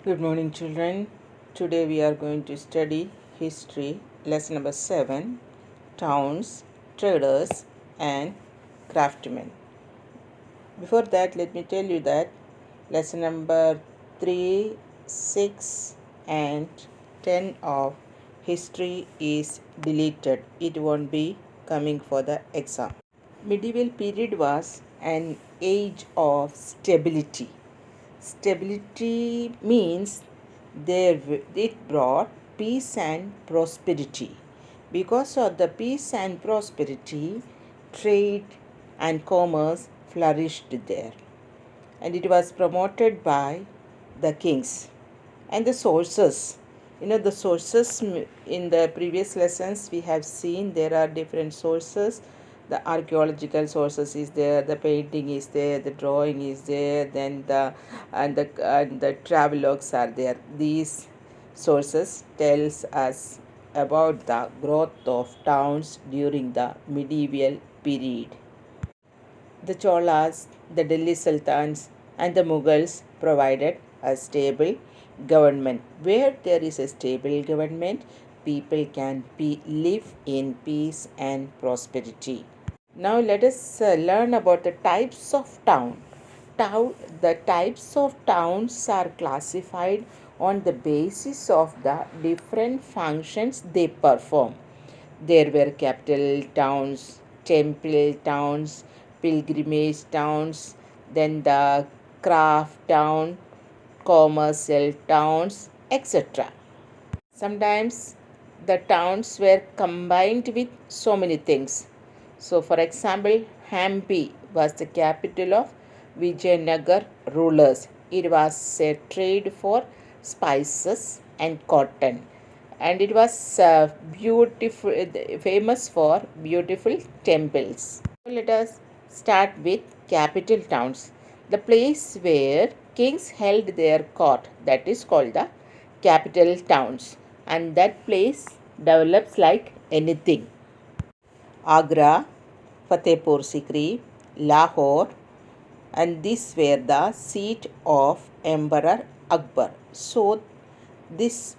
Good morning, children. Today we are going to study history, lesson number 7, towns, traders, and craftsmen. Before that, let me tell you that lesson number 3, 6, and 10 of history is deleted. It won't be coming for the exam. Medieval period was an age of stability. Stability means it brought peace and prosperity. Because of the peace and prosperity, trade and commerce flourished there. And it was promoted by the kings. And the sources. The sources in the previous lessons we have seen there are different sources. The archaeological sources is there, the painting is there, the drawing is there, then the travelogues are there. These sources tells us about the growth of towns during the medieval period. The Cholas, the Delhi Sultans, and the Mughals provided a stable government. Where there is a stable government, people can live in peace and prosperity. Now let us learn about the types of town. The types of towns are classified on the basis of the different functions they perform. There were capital towns, temple towns, pilgrimage towns, then the craft town, commercial towns, etc. Sometimes the towns were combined with so many things. So, for example, Hampi was the capital of Vijayanagar rulers. It was a trade for spices and cotton, and it was beautiful, famous for beautiful temples. Let us start with capital towns. The place where kings held their court, that is called the capital towns, and that place develops like anything. Agra, Fatehpur Sikri, Lahore, and these were the seat of Emperor Akbar. So this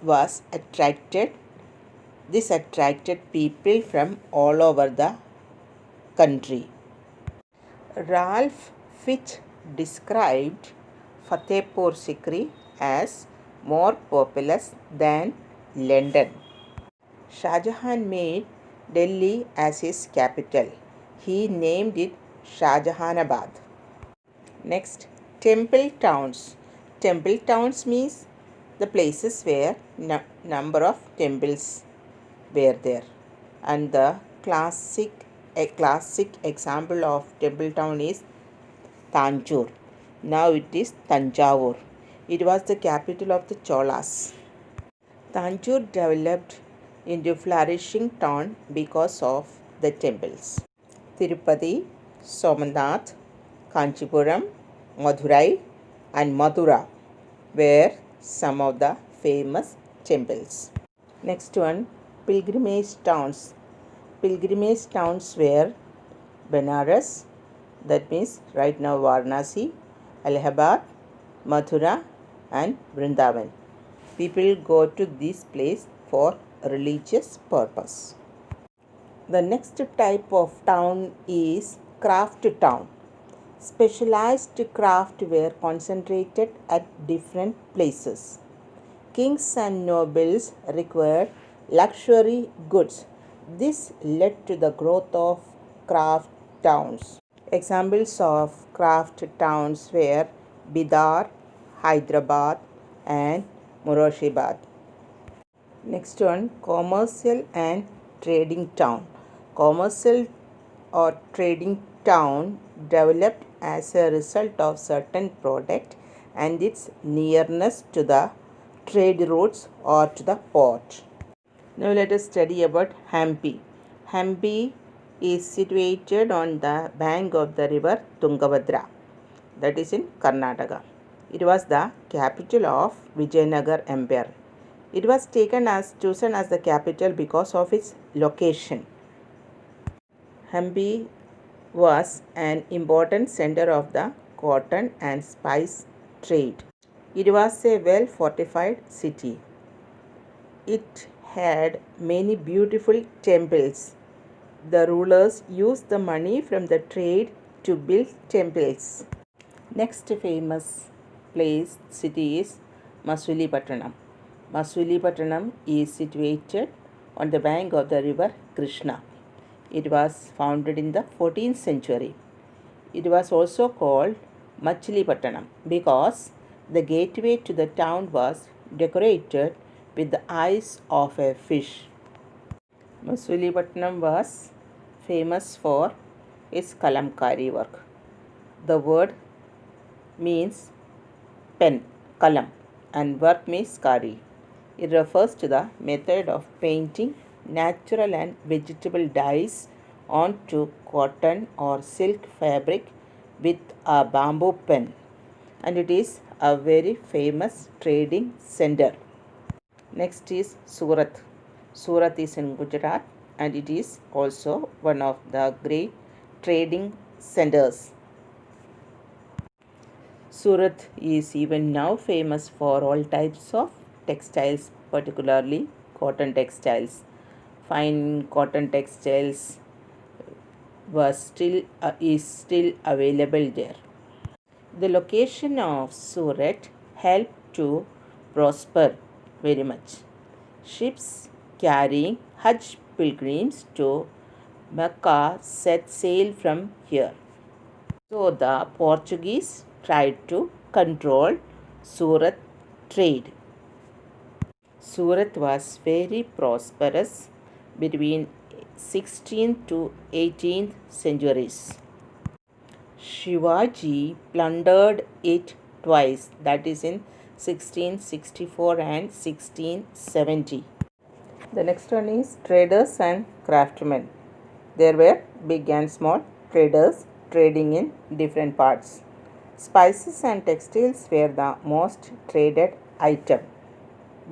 attracted people from all over the country. Ralph Fitch described Fatehpur Sikri as more populous than London. Shah Jahan made Delhi as his capital. He named it Shah Jahanabad. Next, temple towns. Temple towns means the places where number of temples were there. And a classic example of temple town is Tanjore. Now it is Tanjavur. It was the capital of the Cholas. Tanjore developed into flourishing town because of the temples. Tirupati, Somanath, Kanchipuram, Madurai, and Mathura were some of the famous temples. Next one, pilgrimage towns. Pilgrimage towns were Benares, that means right now Varanasi, Allahabad, Mathura, and Vrindavan. People go to this place for religious purpose. The next type of town is craft town. Specialized craft were concentrated at different places. Kings and nobles required luxury goods. This led to the growth of craft towns. Examples of craft towns were Bidar, Hyderabad, and Murashidabad. Next one, commercial and trading town. Commercial or trading town developed as a result of certain product and its nearness to the trade routes or to the port. Now let us study about Hampi. Hampi is situated on the bank of the river Tungabhadra, that is in Karnataka. It was the capital of Vijayanagar Empire. It was chosen as the capital because of its location. Hampi was an important center of the cotton and spice trade. It was a well fortified city. It had many beautiful temples. The rulers used the money from the trade to build temples. Next famous city is Masulipatanam. Masulipatanam is situated on the bank of the river Krishna. It was founded in the 14th century. It was also called Machilipattanam because the gateway to the town was decorated with the eyes of a fish. Masulipatanam was famous for its kalamkari work. The word means pen, kalam, and work means kari. It refers to the method of painting natural and vegetable dyes onto cotton or silk fabric with a bamboo pen, and it is a very famous trading center. Next is Surat. Surat is in Gujarat and it is also one of the great trading centers. Surat is even now famous for all types of textiles, particularly cotton textiles. Fine cotton textiles is still available there. The location of Surat helped to prosper very much. Ships carrying Hajj pilgrims to Mecca set sail from here. So the Portuguese tried to control Surat trade. Surat was very prosperous between 16th to 18th centuries. Shivaji plundered it twice, that is in 1664 and 1670. The next one is traders and craftsmen. There were big and small traders trading in different parts. Spices and textiles were the most traded item.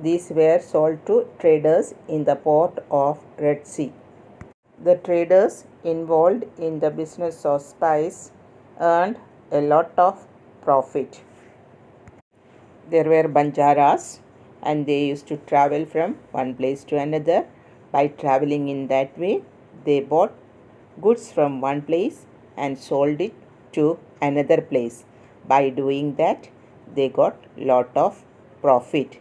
These were sold to traders in the port of Red Sea. The traders involved in the business of spice earned a lot of profit. There were banjaras and they used to travel from one place to another. By traveling in that way, they bought goods from one place and sold it to another place. By doing that, they got lot of profit.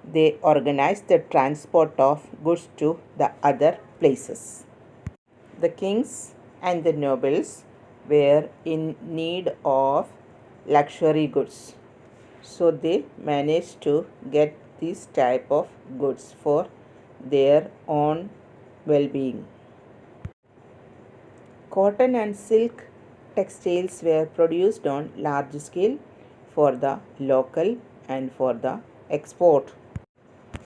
They organized the transport of goods to the other places. The kings and the nobles were in need of luxury goods. So they managed to get this type of goods for their own well-being. Cotton and silk textiles were produced on large scale for the local and for the export.